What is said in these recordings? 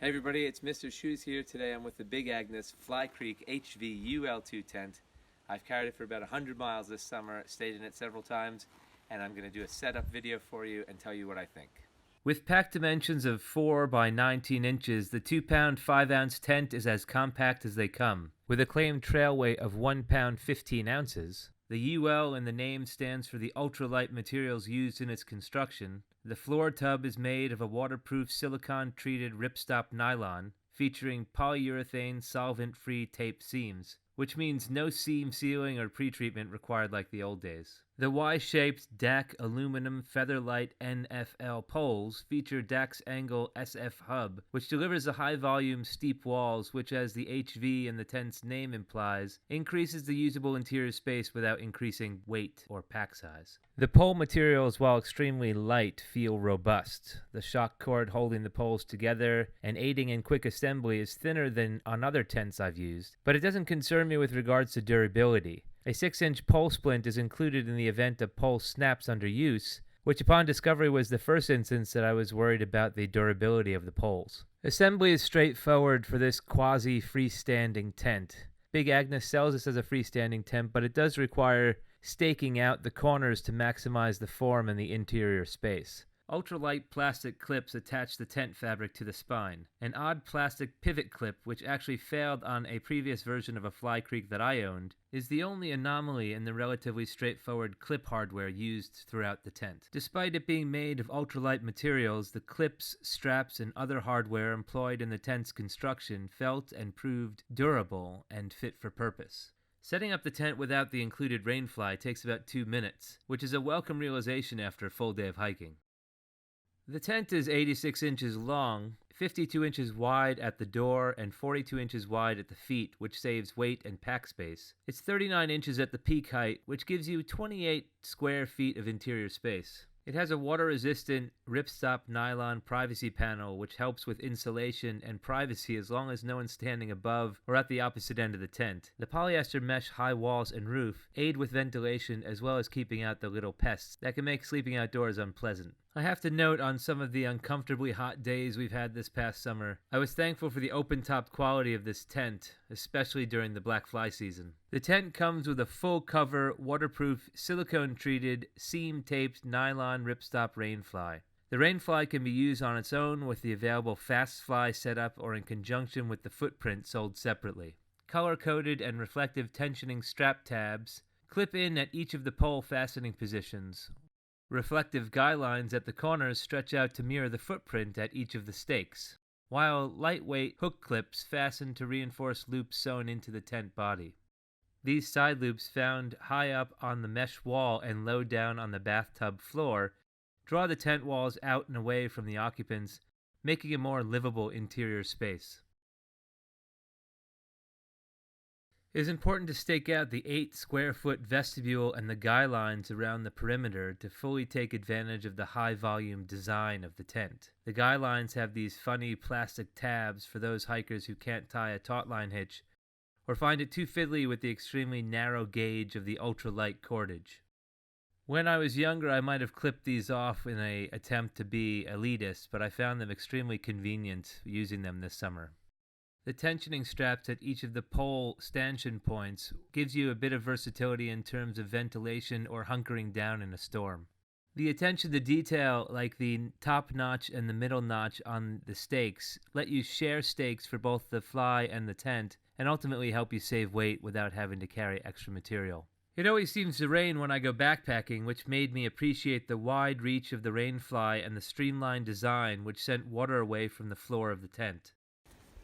Hey everybody, it's Mr. Shoes here. Today I'm with the Big Agnes Fly Creek HV-UL2 tent. I've carried it for about 100 miles this summer, stayed in it several times, and I'm going to do a setup video for you and tell you what I think. With pack dimensions of 4 by 19 inches, the 2-pound 5-ounce tent is as compact as they come. With a claimed trail weight of 1 pound 15 ounces, the UL in the name stands for the ultralight materials used in its construction. The floor tub is made of a waterproof silicone-treated ripstop nylon featuring polyurethane solvent-free tape seams, which means no seam sealing or pre-treatment required like the old days. The Y-shaped DAC aluminum Featherlight NFL poles feature DAC's angle SF hub, which delivers a high-volume steep walls which, as the HV in the tent's name implies, increases the usable interior space without increasing weight or pack size. The pole materials, while extremely light, feel robust. The shock cord holding the poles together and aiding in quick assembly is thinner than on other tents I've used, but it doesn't concern me with regards to durability. A 6-inch pole splint is included in the event a pole snaps under use, which upon discovery was the first instance that I was worried about the durability of the poles. Assembly is straightforward for this quasi-freestanding tent. Big Agnes sells this as a freestanding tent, but it does require staking out the corners to maximize the form and the interior space. Ultralight plastic clips attach the tent fabric to the spine. An odd plastic pivot clip, which actually failed on a previous version of a Fly Creek that I owned, is the only anomaly in the relatively straightforward clip hardware used throughout the tent. Despite it being made of ultralight materials, the clips, straps, and other hardware employed in the tent's construction felt and proved durable and fit for purpose. Setting up the tent without the included rainfly takes about 2 minutes, which is a welcome realization after a full day of hiking. The tent is 86 inches long, 52 inches wide at the door, and 42 inches wide at the feet, which saves weight and pack space. It's 39 inches at the peak height, which gives you 28 square feet of interior space. It has a water-resistant ripstop nylon privacy panel, which helps with insulation and privacy as long as no one's standing above or at the opposite end of the tent. The polyester mesh high walls and roof aid with ventilation as well as keeping out the little pests that can make sleeping outdoors unpleasant. I have to note, on some of the uncomfortably hot days we've had this past summer, I was thankful for the open-top quality of this tent, especially during the black fly season. The tent comes with a full-cover, waterproof, silicone-treated, seam-taped nylon ripstop rainfly. The rainfly can be used on its own with the available fast fly setup or in conjunction with the footprint sold separately. Color-coded and reflective tensioning strap tabs clip in at each of the pole fastening positions. Reflective guy lines at the corners stretch out to mirror the footprint at each of the stakes, while lightweight hook clips fasten to reinforce loops sewn into the tent body. These side loops, found high up on the mesh wall and low down on the bathtub floor, draw the tent walls out and away from the occupants, making a more livable interior space. It is important to stake out the 8-square-foot vestibule and the guy lines around the perimeter to fully take advantage of the high-volume design of the tent. The guy lines have these funny plastic tabs for those hikers who can't tie a taut line hitch or find it too fiddly with the extremely narrow gauge of the ultralight cordage. When I was younger, I might have clipped these off in an attempt to be elitist, but I found them extremely convenient using them this summer. The tensioning straps at each of the pole stanchion points gives you a bit of versatility in terms of ventilation or hunkering down in a storm. The attention to detail, like the top notch and the middle notch on the stakes, let you share stakes for both the fly and the tent, and ultimately help you save weight without having to carry extra material. It always seems to rain when I go backpacking, which made me appreciate the wide reach of the rainfly and the streamlined design which sent water away from the floor of the tent.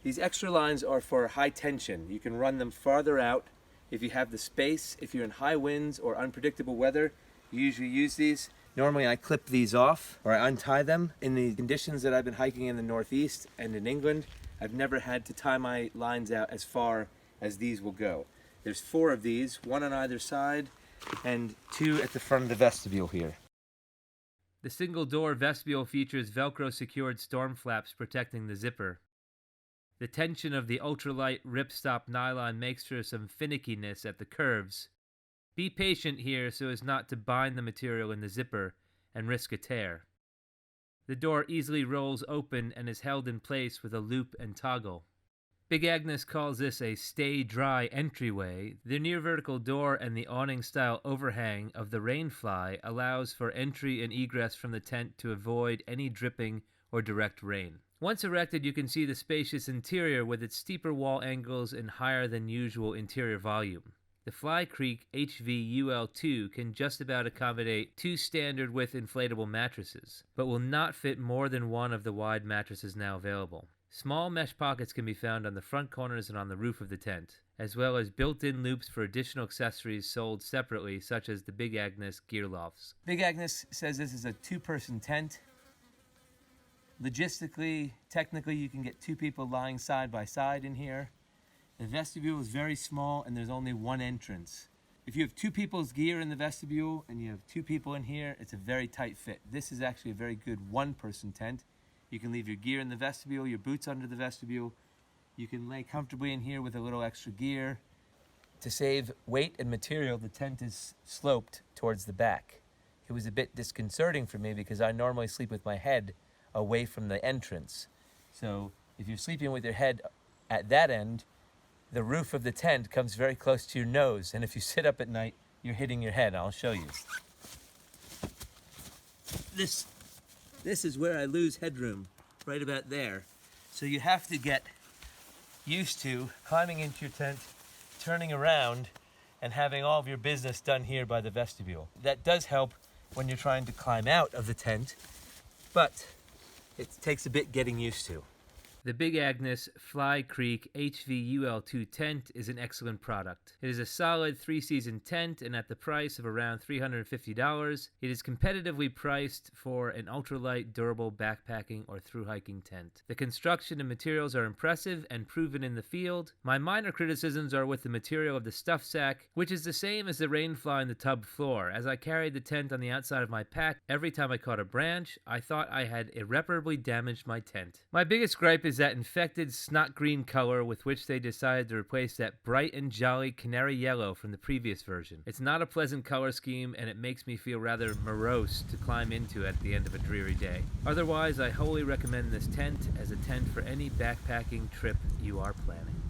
These extra lines are for high tension. You can run them farther out if you have the space. If you're in high winds or unpredictable weather, you usually use these. Normally I clip these off or I untie them. In the conditions that I've been hiking in the Northeast and in England, I've never had to tie my lines out as far as these will go. There's 4 of these, 1 on either side and 2 at the front of the vestibule here. The single door vestibule features Velcro secured storm flaps protecting the zipper. The tension of the ultralight ripstop nylon makes for some finickiness at the curves. Be patient here so as not to bind the material in the zipper and risk a tear. The door easily rolls open and is held in place with a loop and toggle. Big Agnes calls this a stay-dry entryway. The near-vertical door and the awning-style overhang of the rainfly allows for entry and egress from the tent to avoid any dripping or direct rain. Once erected, you can see the spacious interior with its steeper wall angles and higher than usual interior volume. The Fly Creek HVUL2 can just about accommodate 2 standard width inflatable mattresses, but will not fit more than one of the wide mattresses now available. Small mesh pockets can be found on the front corners and on the roof of the tent, as well as built-in loops for additional accessories sold separately, such as the Big Agnes gear lofts. Big Agnes says this is a 2-person tent. Logistically, technically, you can get 2 people lying side by side in here. The vestibule is very small and there's only 1 entrance. If you have 2 people's gear in the vestibule and you have 2 people in here, it's a very tight fit. This is actually a very good 1-person tent. You can leave your gear in the vestibule, your boots under the vestibule. You can lay comfortably in here with a little extra gear. To save weight and material, the tent is sloped towards the back. It was a bit disconcerting for me because I normally sleep with my head away from the entrance. So if you're sleeping with your head at that end, the roof of the tent comes very close to your nose, and if you sit up at night, you're hitting your head. I'll show you. This is where I lose headroom, right about there. So you have to get used to climbing into your tent, turning around, and having all of your business done here by the vestibule. That does help when you're trying to climb out of the tent, but it takes a bit getting used to. The Big Agnes Fly Creek HVUL2 tent is an excellent product. It is a solid 3-season tent, and at the price of around $350, it is competitively priced for an ultralight, durable backpacking or through hiking tent. The construction and materials are impressive and proven in the field. My minor criticisms are with the material of the stuff sack, which is the same as the rainfly in the tub floor. As I carried the tent on the outside of my pack, every time I caught a branch, I thought I had irreparably damaged my tent. My biggest gripe is that infected snot green color with which they decided to replace that bright and jolly canary yellow from the previous version. It's not a pleasant color scheme, and it makes me feel rather morose to climb into at the end of a dreary day. Otherwise, I wholly recommend this tent as a tent for any backpacking trip you are planning.